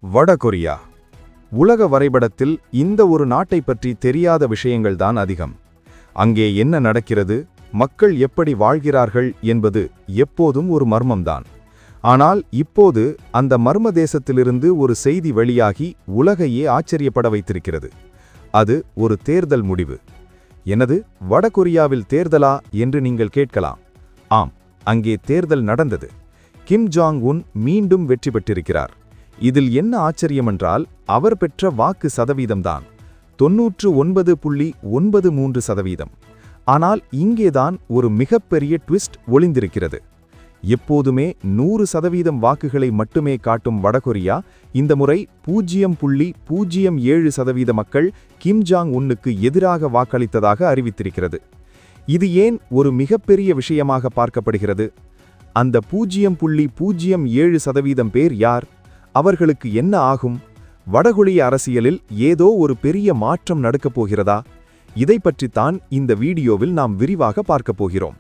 வடகொரியா. உலக வரைபடத்தில் இந்த ஒரு நாட்டை பற்றி தெரியாத விஷயங்கள்தான் அதிகம். அங்கே என்ன நடக்கிறது, மக்கள் எப்படி வாழ்கிறார்கள் என்பது எப்போதும் ஒரு மர்மம்தான். ஆனால் இப்போது அந்த மர்ம தேசத்திலிருந்து ஒரு செய்தி வெளியாகி உலகையே ஆச்சரியப்பட வைத்திருக்கிறது. அது ஒரு தேர்தல் முடிவு. எனது வடகொரியாவில் தேர்தலா என்று நீங்கள் கேட்கலாம். ஆம், அங்கே தேர்தல் நடந்தது. கிம் ஜாங் உன் மீண்டும் வெற்றி பெற்றிருக்கிறார். இதில் என்ன ஆச்சரியமென்றால் அவர் பெற்ற வாக்கு சதவீதம்தான் 99.93%. ஆனால் இங்கேதான் ஒரு மிகப்பெரிய ட்விஸ்ட் ஒளிந்திருக்கிறது. எப்போதுமே 100% வாக்குகளை மட்டுமே காட்டும் வடகொரியா இந்த முறை 0.07% மக்கள் கிம் ஜாங் உன்னுக்கு எதிராக வாக்களித்ததாக அறிவித்திருக்கிறது. இது ஏன் ஒரு மிகப்பெரிய விஷயமாக பார்க்கப்படுகிறது? அந்த 0.07% பேர் யார்? அவர்களுக்கு என்ன ஆகும்? வடகொரிய அரசியலில் ஏதோ ஒரு பெரிய மாற்றம் நடக்கப் போகிறதா? இதை பற்றித்தான் இந்த வீடியோவில் நாம் விரிவாக பார்க்கப் போகிறோம்.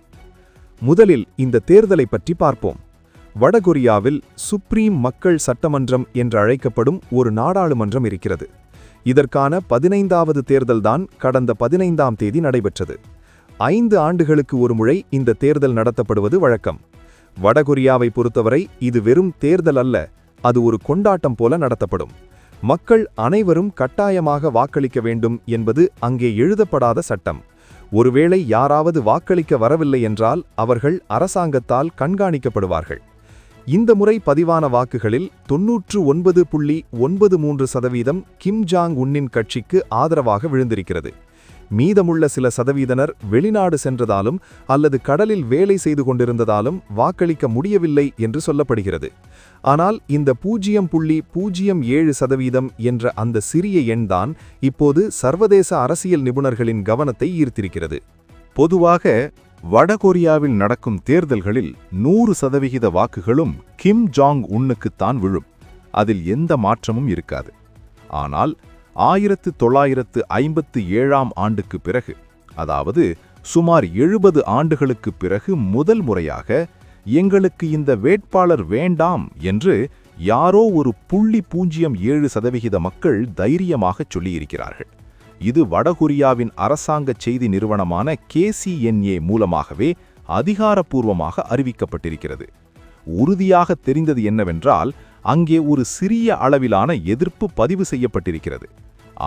முதலில் இந்த தேர்தலை பற்றி பார்ப்போம். வடகொரியாவில் சுப்ரீம் மக்கள் சட்டமன்றம் என்று அழைக்கப்படும் ஒரு நாடாளுமன்றம் இருக்கிறது. இதற்கான 15வது தேர்தல்தான் கடந்த 15ஆம் தேதி நடைபெற்றது. 5 ஆண்டுகளுக்கு ஒருமுறை இந்த தேர்தல் நடத்தப்படுவது வழக்கம். வடகொரியாவை பொறுத்தவரை இது வெறும் தேர்தல் அல்ல, அது ஒரு கொண்டாட்டம் போல நடத்தப்படும். மக்கள் அனைவரும் கட்டாயமாக வாக்களிக்க வேண்டும் என்பது அங்கே எழுதப்படாத சட்டம். ஒருவேளை யாராவது வாக்களிக்க வரவில்லை என்றால் அவர்கள் அரசாங்கத்தால் கண்காணிக்கப்படுவார்கள். இந்த முறை பதிவான வாக்குகளில் 99.93% கிம் ஜாங் உன்னின் கட்சிக்கு ஆதரவாக விழுந்திருக்கிறது. மீதமுள்ள சில சதவீதனர் வெளிநாடு சென்றதாலும் அல்லது கடலில் வேலை செய்து கொண்டிருந்ததாலும் வாக்களிக்க முடியவில்லை என்று சொல்லப்படுகிறது. ஆனால் இந்த 0.07% என்ற அந்த சிறிய எண்தான் இப்போது சர்வதேச அரசியல் நிபுணர்களின் கவனத்தை ஈர்த்திருக்கிறது. பொதுவாக வடகொரியாவில் நடக்கும் தேர்தல்களில் 100% வாக்குகளும் கிம் ஜாங் உன்னுக்குத்தான் விழும். அதில் எந்த மாற்றமும் இருக்காது. ஆனால் 1957ஆம் ஆண்டுக்கு பிறகு, அதாவது சுமார் 70 ஆண்டுகளுக்கு பிறகு முதல் முறையாக எங்களுக்கு இந்த வேட்பாளர் வேண்டாம் என்று யாரோ ஒரு 0.07% மக்கள் தைரியமாகச் சொல்லியிருக்கிறார்கள். இது வடகொரியாவின் அரசாங்க செய்தி நிறுவனமான KCNA மூலமாகவே அதிகாரப்பூர்வமாக அறிவிக்கப்பட்டிருக்கிறது. உறுதியாக தெரிந்தது என்னவென்றால் அங்கே ஒரு சிறிய அளவிலான எதிர்ப்பு பதிவு செய்யப்பட்டிருக்கிறது.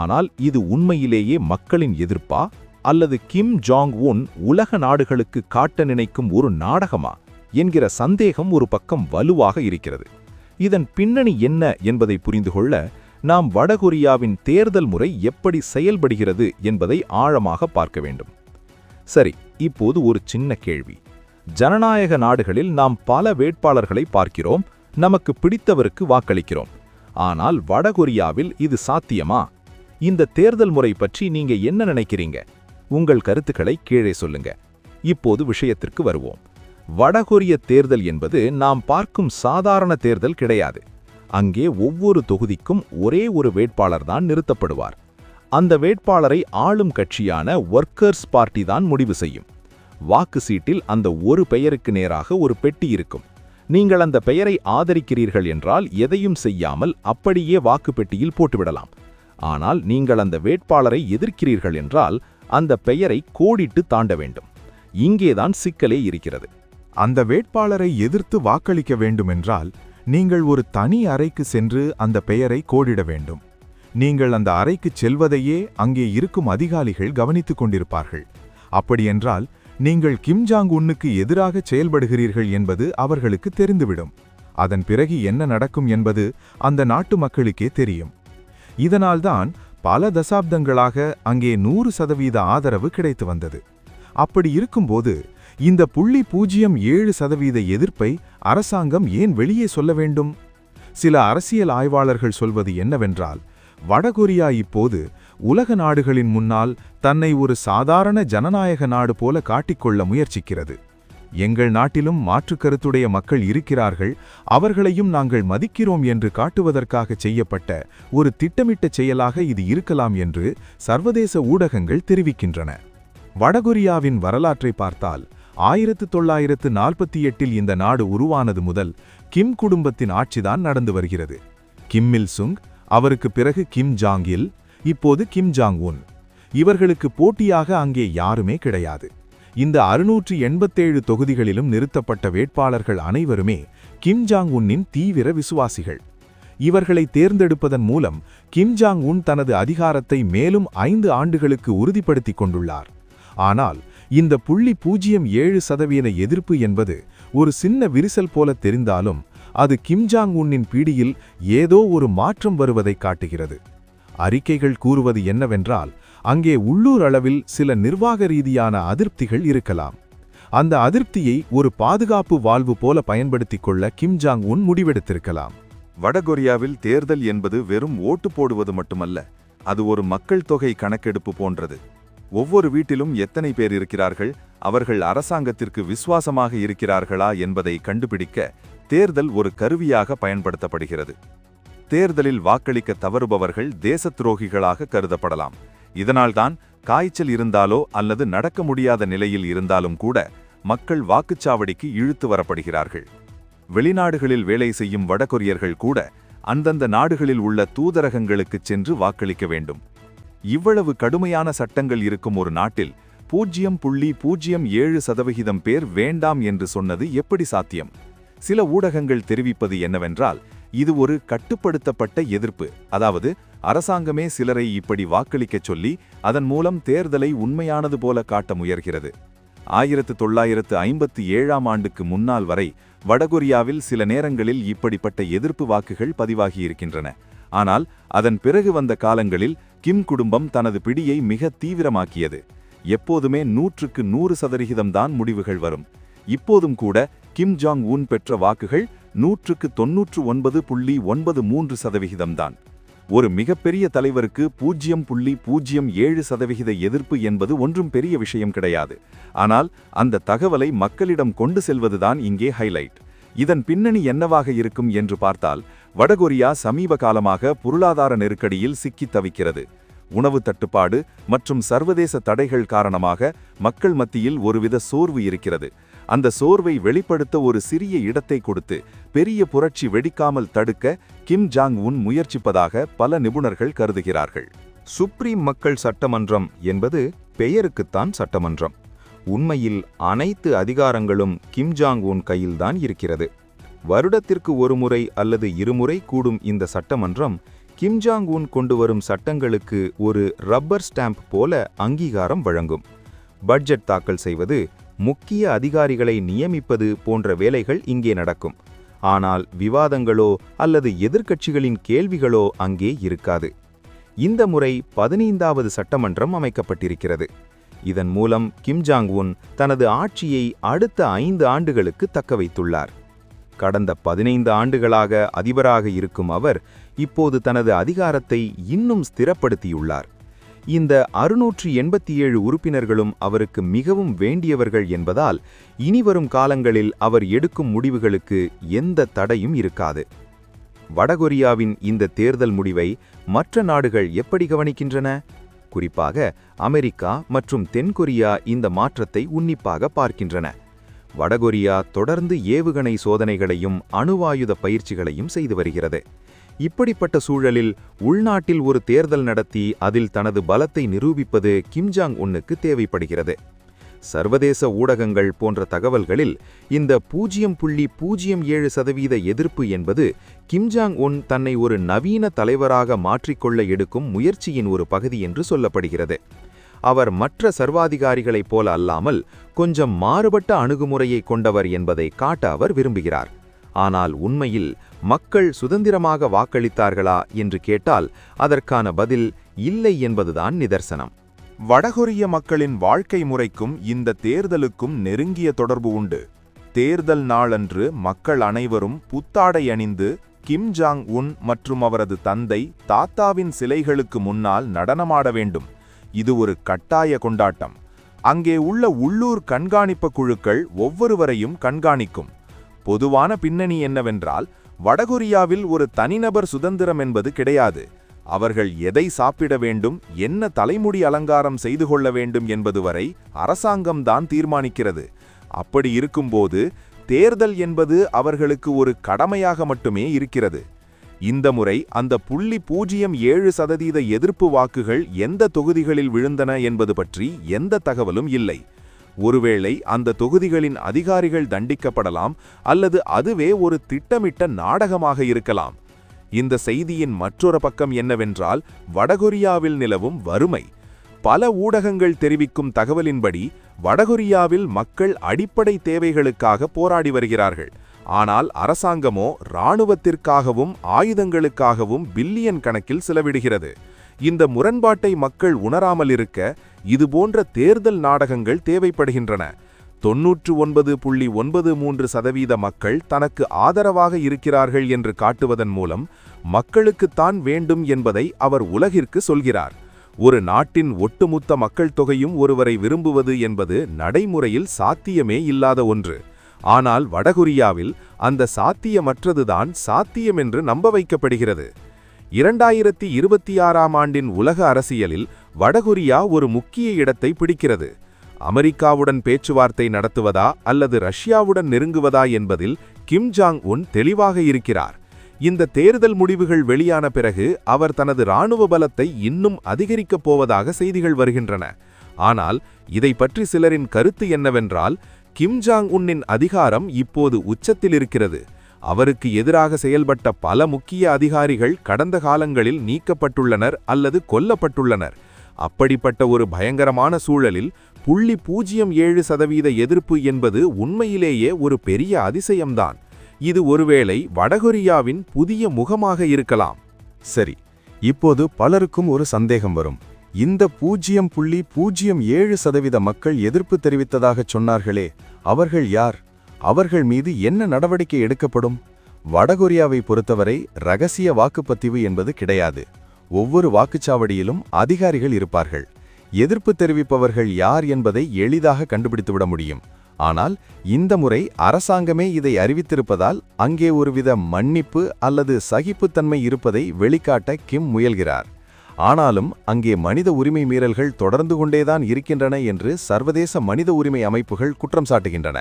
ஆனால் இது உண்மையிலேயே மக்களின் எதிர்ப்பா அல்லது கிம் ஜாங் உன் உலக நாடுகளுக்கு காட்ட நினைக்கும் ஒரு நாடகமா என்கிற சந்தேகம் ஒரு பக்கம் வலுவாக இருக்கிறது. இதன் பின்னணி என்ன என்பதை புரிந்து கொள்ள நாம் வடகொரியாவின் தேர்தல் முறை எப்படி செயல்படுகிறது என்பதை ஆழமாக பார்க்க வேண்டும். சரி, இப்போது ஒரு சின்ன கேள்வி. ஜனநாயக நாடுகளில் நாம் பல வேட்பாளர்களை பார்க்கிறோம், நமக்கு பிடித்தவருக்கு வாக்களிக்கிறோம். ஆனால் வடகொரியாவில் இது சாத்தியமா? இந்த தேர்தல் முறை பற்றி நீங்க என்ன நினைக்கிறீங்க? உங்கள் கருத்துக்களை கீழே சொல்லுங்க. இப்போது விஷயத்திற்கு வருவோம். வடகொரிய தேர்தல் என்பது நாம் பார்க்கும் சாதாரண தேர்தல் கிடையாது. அங்கே ஒவ்வொரு தொகுதிக்கும் ஒரே ஒரு வேட்பாளர் தான் நிறுத்தப்படுவார். அந்த வேட்பாளரை ஆளும் கட்சியான ஒர்க்கர்ஸ் பார்ட்டி தான் முடிவு செய்யும். வாக்கு சீட்டில் அந்த ஒரு பெயருக்கு நேராக ஒரு பெட்டி இருக்கும். நீங்கள் அந்த பெயரை ஆதரிக்கிறீர்கள் என்றால் எதையும் செய்யாமல் அப்படியே வாக்கு பெட்டியில் போட்டுவிடலாம். ஆனால் நீங்கள் அந்த வேட்பாளரை எதிர்க்கிறீர்கள் என்றால் அந்த பெயரை கோடிட்டு தாண்ட வேண்டும். இங்கேதான் சிக்கலே இருக்கிறது. அந்த வேட்பாளரை எதிர்த்து வாக்களிக்க வேண்டுமென்றால் நீங்கள் ஒரு தனி அறைக்கு சென்று அந்த பெயரை கோடிட வேண்டும். நீங்கள் அந்த அறைக்கு செல்வதையே அங்கே இருக்கும் அதிகாரிகள் கவனித்துக் கொண்டிருப்பார்கள். அப்படியென்றால் நீங்கள் கிம் ஜாங் உன்னுக்கு எதிராக செயல்படுகிறீர்கள் என்பது அவர்களுக்கு தெரிந்துவிடும். அதன் பிறகு என்ன நடக்கும் என்பது அந்த நாட்டு மக்களுக்கே தெரியும். இதனால்தான் பல தசாப்தங்களாக அங்கே 100% ஆதரவு கிடைத்து வந்தது. அப்படி இருக்கும்போது இந்த 0.07% எதிர்ப்பை அரசாங்கம் ஏன் வெளியே சொல்ல வேண்டும்? சில அரசியல் ஆய்வாளர்கள் சொல்வது என்னவென்றால், வடகொரியா இப்போது உலக நாடுகளின் முன்னால் தன்னை ஒரு சாதாரண ஜனநாயக நாடு போல காட்டிக்கொள்ள முயற்சிக்கிறது. எங்கள் நாட்டிலும் மாற்றுக்கருத்துடைய மக்கள் இருக்கிறார்கள், அவர்களையும் நாங்கள் மதிக்கிறோம் என்று காட்டுவதற்காக செய்யப்பட்ட ஒரு திட்டமிட்ட செயலாக இது இருக்கலாம் என்று சர்வதேச ஊடகங்கள் தெரிவிக்கின்றன. வடகொரியாவின் வரலாற்றை பார்த்தால் 1948இல் இந்த நாடு உருவானது முதல் கிம் குடும்பத்தின் ஆட்சிதான் நடந்து வருகிறது. கிம் இல் சுங், அவருக்கு பிறகு கிம் ஜாங் இல், இப்போது கிம் ஜாங் உன். இவர்களுக்கு போட்டியாக அங்கே யாருமே கிடையாது. இந்த 687 தொகுதிகளிலும் நிறுத்தப்பட்ட வேட்பாளர்கள் அனைவருமே கிம் ஜாங் உன்னின் தீவிர விசுவாசிகள். இவர்களை தேர்ந்தெடுப்பதன் மூலம் கிம் ஜாங் உன் தனது அதிகாரத்தை மேலும் 5 ஆண்டுகளுக்கு உறுதிப்படுத்திக் கொண்டுள்ளார். ஆனால் இந்த 0.07% எதிர்ப்பு என்பது ஒரு சின்ன விரிசல் போல தெரிந்தாலும் அது கிம் ஜாங் உன்னின் பீடியில் ஏதோ ஒரு மாற்றம் வருவதை காட்டுகிறது. அறிக்கைகள் கூறுவது என்னவென்றால், அங்கே உள்ளூர் அளவில் சில நிர்வாக ரீதியான அதிருப்திகள் இருக்கலாம். அந்த அதிருப்தியை ஒரு பாதுகாப்பு வால்வு போல பயன்படுத்திக் கொள்ள கிம் ஜாங் உன் முடிவெடுத்திருக்கலாம். வடகொரியாவில் தேர்தல் என்பது வெறும் ஓட்டு போடுவது மட்டுமல்ல, அது ஒரு மக்கள் தொகை கணக்கெடுப்பு போன்றது. ஒவ்வொரு வீட்டிலும் எத்தனை பேர் இருக்கிறார்கள், அவர்கள் அரசாங்கத்திற்கு விசுவாசமாக இருக்கிறார்களா என்பதை கண்டுபிடிக்க தேர்தல் ஒரு கருவியாக பயன்படுத்தப்படுகிறது. தேர்தலில் வாக்களிக்க தவறுபவர்கள் தேசத்துரோகிகளாக கருதப்படலாம். இதனால்தான் காய்ச்சல் இருந்தாலோ அல்லது நடக்க முடியாத நிலையில் இருந்தாலும் கூட மக்கள் வாக்குச்சாவடிக்கு இழுத்து வரப்படுகிறார்கள். வெளிநாடுகளில் வேலை செய்யும் வடகொரியர்கள் கூட அந்தந்த நாடுகளில் உள்ள தூதரகங்களுக்குச் சென்று வாக்களிக்க வேண்டும். இவ்வளவு கடுமையான சட்டங்கள் இருக்கும் ஒரு நாட்டில் 0.07% பேர் வேண்டாம் என்று சொன்னது எப்படி சாத்தியம்? சில ஊடகங்கள் தெரிவிப்பது என்னவென்றால், இது ஒரு கட்டுப்படுத்தப்பட்ட எதிர்ப்பு, அதாவது அரசாங்கமே சிலரை இப்படி வாக்களிக்கச் சொல்லி அதன் மூலம் தேர்தலை உண்மையானது போல காட்ட முயல்கிறது. 1957ஆம் ஆண்டுக்கு முன்னால் வரை வடகொரியாவில் சில நேரங்களில் இப்படிப்பட்ட எதிர்ப்பு வாக்குகள் பதிவாகியிருக்கின்றன. ஆனால் அதன் பிறகு வந்த காலங்களில் கிம் குடும்பம் தனது பிடியை மிக தீவிரமாக்கியது. எப்போதுமே 100க்கு 100% தான் முடிவுகள் வரும். இப்போதும் கூட கிம் ஜாங் உன் பெற்ற வாக்குகள் 100க்கு 99.93% தான். ஒரு மிகப்பெரிய தலைவருக்கு 0.07% எதிர்ப்பு என்பது ஒன்றும் பெரிய விஷயம் கிடையாது. ஆனால் அந்த தகவலை மக்களிடம் கொண்டு செல்வதுதான் இங்கே ஹைலைட். இதன் பின்னணி என்னவாக இருக்கும் என்று பார்த்தால், வடகொரியா சமீப காலமாக பொருளாதார நெருக்கடியில் சிக்கித் தவிக்கிறது. உணவு தட்டுப்பாடு மற்றும் சர்வதேச தடைகள் காரணமாக மக்கள் மத்தியில் ஒருவித சோர்வு இருக்கிறது. அந்த சோர்வை வெளிப்படுத்த ஒரு சிறிய இடத்தை கொடுத்து பெரிய புரட்சி வெடிக்காமல் தடுக்க கிம் ஜாங் உன் முயற்சிப்பதாக பல நிபுணர்கள் கருதுகிறார்கள். சுப்ரீம் மக்கள் சட்டமன்றம் என்பது பெயருக்குத்தான் சட்டமன்றம். உண்மையில் அனைத்து அதிகாரங்களும் கிம் ஜாங் உன் கையில்தான் இருக்கிறது. வருடத்திற்கு ஒரு முறை அல்லது இருமுறை கூடும் இந்த சட்டமன்றம் கிம் ஜாங் உன் கொண்டு வரும் சட்டங்களுக்கு ஒரு ரப்பர் ஸ்டாம்ப் போல அங்கீகாரம் வழங்கும். பட்ஜெட் தாக்கல் செய்வது, முக்கிய அதிகாரிகளை நியமிப்பது போன்ற வேலைகள் இங்கே நடக்கும். ஆனால் விவாதங்களோ அல்லது எதிர்க்கட்சிகளின் கேள்விகளோ அங்கே இருக்காது. இந்த முறை 15வது சட்டமன்றம் அமைக்கப்பட்டிருக்கிறது. இதன் மூலம் கிம் ஜாங் உன் தனது ஆட்சியை அடுத்த 5 ஆண்டுகளுக்கு தக்க வைத்துள்ளார். கடந்த 15 ஆண்டுகளாக அதிபராக இருக்கும் அவர் இப்போது தனது அதிகாரத்தை இன்னும் ஸ்திரப்படுத்தியுள்ளார். இந்த 687 உறுப்பினர்களும் அவருக்கு மிகவும் வேண்டியவர்கள் என்பதால் இனிவரும் காலங்களில் அவர் எடுக்கும் முடிவுகளுக்கு எந்த தடையும் இருக்காது. வடகொரியாவின் இந்த தேர்தல் முடிவை மற்ற நாடுகள் எப்படி கவனிக்கின்றன? குறிப்பாக அமெரிக்கா மற்றும் தென்கொரியா இந்த மாற்றத்தை உன்னிப்பாக பார்க்கின்றன. வடகொரியா தொடர்ந்து ஏவுகணை சோதனைகளையும் அணுவாயுத பயிற்சிகளையும் செய்து வருகிறது. இப்படிப்பட்ட சூழலில் உள்நாட்டில் ஒரு தேர்தல் நடத்தி அதில் தனது பலத்தை நிரூபிப்பது கிம் ஜாங் உன்னுக்கு தேவைப்படுகிறது. சர்வதேச ஊடகங்கள் போன்ற தகவல்களில் இந்த 0.07% எதிர்ப்பு என்பது கிம் ஜாங் உன் தன்னை ஒரு நவீன தலைவராக மாற்றிக்கொள்ள எடுக்கும் முயற்சியின் ஒரு பகுதி என்று சொல்லப்படுகிறது. அவர் மற்ற சர்வாதிகாரிகளைப் போல அல்லாமல் கொஞ்சம் மாறுபட்ட அணுகுமுறையை கொண்டவர் என்பதை காட்ட அவர் விரும்புகிறார். ஆனால் உண்மையில் மக்கள் சுதந்திரமாக வாக்களித்தார்களா என்று கேட்டால் அதற்கான பதில் இல்லை என்பதுதான் நிதர்சனம். வடகொரிய மக்களின் வாழ்க்கை முறைக்கும் இந்த தேர்தலுக்கும் நெருங்கிய தொடர்பு உண்டு. தேர்தல் நாளன்று மக்கள் அனைவரும் புத்தாடை அணிந்து கிம் ஜாங் உன் மற்றும் அவரது தந்தை தாத்தாவின் சிலைகளுக்கு முன்னால் நடனமாட வேண்டும். இது ஒரு கட்டாய கொண்டாட்டம். அங்கே உள்ள உள்ளூர் கண்காணிப்பு குழுக்கள் ஒவ்வொருவரையும் கண்காணிக்கும். பொதுவான பின்னணி என்னவென்றால், வடகொரியாவில் ஒரு தனிநபர் சுதந்திரம் என்பது கிடையாது. அவர்கள் எதை சாப்பிட வேண்டும், என்ன தலைமுடி அலங்காரம் செய்து கொள்ள வேண்டும் என்பது வரை அரசாங்கம்தான் தீர்மானிக்கிறது. அப்படி இருக்கும்போது தேர்தல் என்பது அவர்களுக்கு ஒரு கடமையாக மட்டுமே இருக்கிறது. இந்த முறை அந்த 0.07% எதிர்ப்பு வாக்குகள் எந்த தொகுதிகளில் விழுந்தன என்பது பற்றி எந்த தகவலும் இல்லை. ஒருவேளை அந்த தொகுதிகளின் அதிகாரிகள் தண்டிக்கப்படலாம் அல்லது அதுவே ஒரு திட்டமிட்ட நாடகமாக இருக்கலாம். இந்த செய்தியின் மற்றொரு பக்கம் என்னவென்றால் வடகொரியாவில் நிலவும் வறுமை. பல ஊடகங்கள் தெரிவிக்கும் தகவலின்படி வடகொரியாவில் மக்கள் அடிப்படை தேவைகளுக்காக போராடி வருகிறார்கள். ஆனால் அரசாங்கமோ இராணுவத்திற்காகவும் ஆயுதங்களுக்காகவும் பில்லியன் கணக்கில் செலவிடுகிறது. இந்த முரண்பாட்டை மக்கள் உணராமல் இருக்க இதுபோன்ற தேர்தல் நாடகங்கள் தேவைப்படுகின்றன. 99.93% மக்கள் தனக்கு ஆதரவாக இருக்கிறார்கள் என்று காட்டுவதன் மூலம் மக்களுக்குத்தான் வேண்டும் என்பதை அவர் உலகிற்கு சொல்கிறார். ஒரு நாட்டின் ஒட்டுமொத்த மக்கள் தொகையும் ஒருவரை விரும்புவது என்பது நடைமுறையில் சாத்தியமே இல்லாத ஒன்று. ஆனால் வடகொரியாவில் அந்த சாத்தியமற்றதுதான் சாத்தியம் என்று நம்ப வைக்கப்படுகிறது. 2026ஆம் ஆண்டின் உலக அரசியலில் வடகொரியா ஒரு முக்கிய இடத்தை பிடிக்கிறது. அமெரிக்காவுடன் பேச்சுவார்த்தை நடத்துவதா அல்லது ரஷ்யாவுடன் நெருங்குவதா என்பதில் கிம் ஜாங் உன் தெளிவாக இருக்கிறார். இந்த தேர்தல் முடிவுகள் வெளியான பிறகு அவர் தனது இராணுவ பலத்தை இன்னும் அதிகரிக்கப் போவதாக செய்திகள் வருகின்றன. ஆனால் இதை பற்றி சிலரின் கருத்து என்னவென்றால், கிம் ஜாங் உன்னின் அதிகாரம் இப்போது உச்சத்தில் இருக்கிறது. அவருக்கு எதிராக செயல்பட்ட பல முக்கிய அதிகாரிகள் கடந்த காலங்களில் நீக்கப்பட்டுள்ளனர் அல்லது கொல்லப்பட்டுள்ளனர். அப்படிப்பட்ட ஒரு பயங்கரமான சூழலில் 0.07% எதிர்ப்பு என்பது உண்மையிலேயே ஒரு பெரிய அதிசயம்தான். இது ஒருவேளை வடகொரியாவின் புதிய முகமாக இருக்கலாம். சரி, இப்போது பலருக்கும் ஒரு சந்தேகம் வரும். இந்த 0.07% மக்கள் எதிர்ப்பு தெரிவித்ததாகச் சொன்னார்களே, அவர்கள் யார்? அவர்கள் மீது என்ன நடவடிக்கை எடுக்கப்படும்? வடகொரியாவை பொறுத்தவரை ரகசிய வாக்குப்பதிவு என்பது கிடையாது. ஒவ்வொரு வாக்குச்சாவடியிலும் அதிகாரிகள் இருப்பார்கள். எதிர்ப்பு தெரிவிப்பவர்கள் யார் என்பதை எளிதாக கண்டுபிடித்துவிட முடியும். ஆனால் இந்த முறை அரசாங்கமே இதை அறிவித்திருப்பதால் அங்கே ஒருவித மன்னிப்பு அல்லது சகிப்புத்தன்மை இருப்பதை வெளிக்காட்ட கிம் முயல்கிறார். ஆனாலும் அங்கே மனித உரிமை மீறல்கள் தொடர்ந்து கொண்டேதான் இருக்கின்றன என்று சர்வதேச மனித உரிமை அமைப்புகள் குற்றம் சாட்டுகின்றன.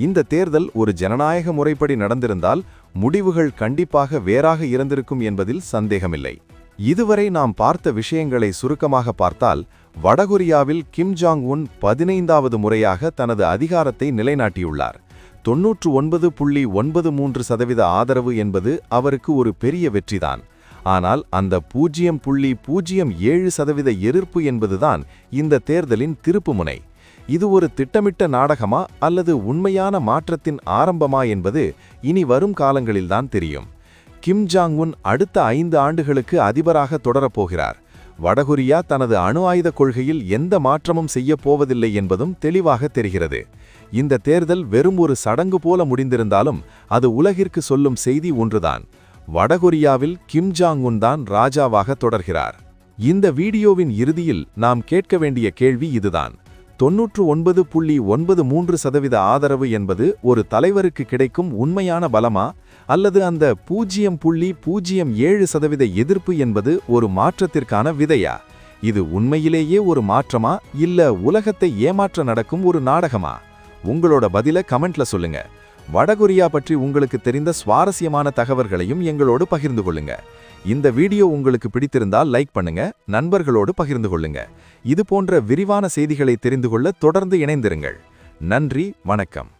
இந்த தேர்தல் ஒரு ஜனநாயக முறைப்படி நடந்திருந்தால் முடிவுகள் கண்டிப்பாக வேறாக இருந்திருக்கும் என்பதில் சந்தேகமில்லை. இதுவரை நாம் பார்த்த விஷயங்களை சுருக்கமாக பார்த்தால், வடகொரியாவில் கிம் ஜாங் உன் 15வது முறையாக தனது அதிகாரத்தை நிலைநாட்டியுள்ளார். 99.93% ஆதரவு என்பது அவருக்கு ஒரு பெரிய வெற்றிதான். ஆனால் அந்த 0.07% எதிர்ப்பு என்பதுதான் இந்த தேர்தலின் திருப்புமுனை. இது ஒரு திட்டமிட்ட நாடகமா அல்லது உண்மையான மாற்றத்தின் ஆரம்பமா என்பது இனி வரும் காலங்களில்தான் தெரியும். கிம் ஜாங் உன் அடுத்த 5 ஆண்டுகளுக்கு அதிபராக தொடரப்போகிறார். வடகொரியா தனது அணு ஆயுத கொள்கையில் எந்த மாற்றமும் செய்யப் போவதில்லை என்பதும் தெளிவாக தெரிகிறது. இந்த தேர்தல் வெறும் ஒரு சடங்கு போல முடிந்திருந்தாலும் அது உலகிற்கு சொல்லும் செய்தி ஒன்றுதான்: வடகொரியாவில் கிம் ஜாங் உன் தான் ராஜாவாக தொடர்கிறார். இந்த வீடியோவின் இறுதியில் நாம் கேட்க வேண்டிய கேள்வி இதுதான்: 99.93% ஆதரவு என்பது ஒரு தலைவருக்கு கிடைக்கும் உண்மையான பலமா, அல்லது அந்த 0.07% எதிர்ப்பு என்பது ஒரு மாற்றத்திற்கான விதையா? இது உண்மையிலேயே ஒரு மாற்றமா இல்ல உலகத்தை ஏமாற்ற நடக்கும் ஒரு நாடகமா? உங்களோட பதில கமெண்ட்ல சொல்லுங்க. வடகொரியா பற்றி உங்களுக்கு தெரிந்த சுவாரஸ்யமான தகவல்களையும் எங்களோடு பகிர்ந்து கொள்ளுங்க. இந்த வீடியோ உங்களுக்கு பிடித்திருந்தால் லைக் பண்ணுங்க, நண்பர்களோடு பகிர்ந்து கொள்ளுங்க. இது போன்ற விரிவான செய்திகளை தெரிந்து கொள்ள தொடர்ந்து இணைந்திருங்கள். நன்றி, வணக்கம்.